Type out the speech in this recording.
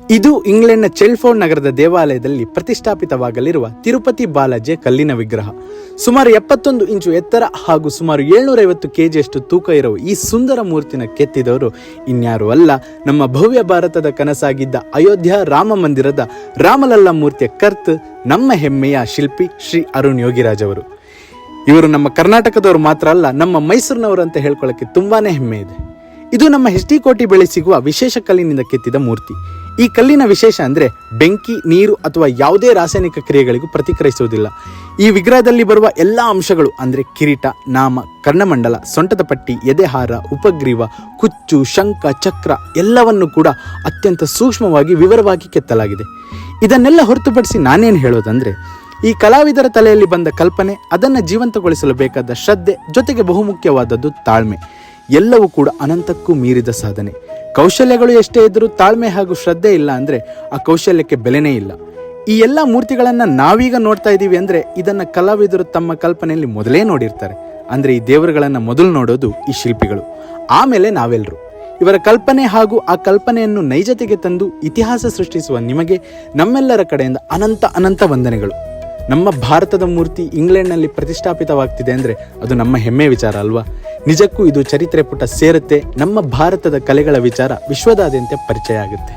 ಇದು ಇಂಗ್ಲೆಂಡ್ನ ಚೆಲ್ಫೋರ್ಡ್ ನಗರದ ದೇವಾಲಯದಲ್ಲಿ ಪ್ರತಿಷ್ಠಾಪಿತವಾಗಲಿರುವ ತಿರುಪತಿ ಬಾಲಾಜಿಯ ಕಲ್ಲಿನ ವಿಗ್ರಹ. ಸುಮಾರು 71 ಇಂಚು ಎತ್ತರ ಹಾಗೂ ಸುಮಾರು 750 kgಯಷ್ಟು ತೂಕ ಇರುವ ಈ ಸುಂದರ ಮೂರ್ತಿನ ಕೆತ್ತಿದವರು ಇನ್ಯಾರು ಅಲ್ಲ, ನಮ್ಮ ಭವ್ಯ ಭಾರತದ ಕನಸಾಗಿದ್ದ ಅಯೋಧ್ಯ ರಾಮ ಮಂದಿರದ ರಾಮಲಲ್ಲಾ ಮೂರ್ತಿಯ ಕರ್ತ, ನಮ್ಮ ಹೆಮ್ಮೆಯ ಶಿಲ್ಪಿ ಶ್ರೀ ಅರುಣ್ ಯೋಗಿರಾಜ್ ಅವರು. ಇವರು ನಮ್ಮ ಕರ್ನಾಟಕದವರು ಮಾತ್ರ ಅಲ್ಲ, ನಮ್ಮ ಮೈಸೂರಿನವರು ಅಂತ ಹೇಳ್ಕೊಳ್ಳೋಕ್ಕೆ ತುಂಬಾನೇ ಹೆಮ್ಮೆ ಇದೆ. ಇದು ನಮ್ಮ HD ಕೋಟೆ ಬಳಿ ಸಿಗುವ ವಿಶೇಷ ಕಲ್ಲಿನಿಂದ ಕೆತ್ತಿದ ಮೂರ್ತಿ. ಈ ಕಲ್ಲಿನ ವಿಶೇಷ ಅಂದರೆ ಬೆಂಕಿ, ನೀರು ಅಥವಾ ಯಾವುದೇ ರಾಸಾಯನಿಕ ಕ್ರಿಯೆಗಳಿಗೂ ಪ್ರತಿಕ್ರಿಯಿಸುವುದಿಲ್ಲ. ಈ ವಿಗ್ರಹದಲ್ಲಿ ಬರುವ ಎಲ್ಲ ಅಂಶಗಳು ಅಂದರೆ ಕಿರೀಟ, ನಾಮ, ಕರ್ಣಮಂಡಲ, ಸೊಂಟದ ಪಟ್ಟಿ, ಎದೆಹಾರ, ಉಪಗ್ರೀವ, ಕುಚ್ಚು, ಶಂಖ, ಚಕ್ರ ಎಲ್ಲವನ್ನು ಕೂಡ ಅತ್ಯಂತ ಸೂಕ್ಷ್ಮವಾಗಿ ವಿವರವಾಗಿ ಕೆತ್ತಲಾಗಿದೆ. ಇದನ್ನೆಲ್ಲ ಹೊರತುಪಡಿಸಿ ನಾನೇನು ಹೇಳೋದಂದರೆ, ಈ ಕಲಾವಿದರ ತಲೆಯಲ್ಲಿ ಬಂದ ಕಲ್ಪನೆ, ಅದನ್ನು ಜೀವಂತಗೊಳಿಸಲು ಬೇಕಾದ ಶ್ರದ್ಧೆ, ಜೊತೆಗೆ ಬಹುಮುಖ್ಯವಾದದ್ದು ತಾಳ್ಮೆ. ಎಲ್ಲವೂ ಕೂಡ ಅನಂತಕ್ಕೂ ಮೀರಿದ ಸಾಧನೆ. ಕೌಶಲ್ಯಗಳು ಎಷ್ಟೇ ಇದ್ದರೂ ತಾಳ್ಮೆ ಹಾಗೂ ಶ್ರದ್ಧೆ ಇಲ್ಲ ಅಂದರೆ ಆ ಕೌಶಲ್ಯಕ್ಕೆ ಬೆಲೆನೇ ಇಲ್ಲ. ಈ ಎಲ್ಲ ಮೂರ್ತಿಗಳನ್ನು ನಾವೀಗ ನೋಡ್ತಾ ಇದ್ದೀವಿ ಅಂದರೆ ಇದನ್ನು ಕಲಾವಿದರು ತಮ್ಮ ಕಲ್ಪನೆಯಲ್ಲಿ ಮೊದಲೇ ನೋಡಿರ್ತಾರೆ. ಅಂದರೆ ಈ ದೇವರುಗಳನ್ನು ಮೊದಲು ನೋಡೋದು ಈ ಶಿಲ್ಪಿಗಳು, ಆಮೇಲೆ ನಾವೆಲ್ಲರೂ. ಇವರ ಕಲ್ಪನೆ ಹಾಗೂ ಆ ಕಲ್ಪನೆಯನ್ನು ನೈಜತೆಗೆ ತಂದು ಇತಿಹಾಸ ಸೃಷ್ಟಿಸುವ ನಿಮಗೆ ನಮ್ಮೆಲ್ಲರ ಕಡೆಯಿಂದ ಅನಂತ ವಂದನೆಗಳು. ನಮ್ಮ ಭಾರತದ ಮೂರ್ತಿ ಇಂಗ್ಲೆಂಡ್ನಲ್ಲಿ ಪ್ರತಿಷ್ಠಾಪಿತವಾಗ್ತಿದೆ ಅಂದರೆ ಅದು ನಮ್ಮ ಹೆಮ್ಮೆ ವಿಚಾರ ಅಲ್ವಾ? ನಿಜಕ್ಕೂ ಇದು ಚರಿತ್ರೆ ಪುಟ ಸೇರುತ್ತೆ. ನಮ್ಮ ಭಾರತದ ಕಲೆಗಳ ವಿಚಾರ ವಿಶ್ವದಾದ್ಯಂತ ಪರಿಚಯ ಆಗುತ್ತೆ.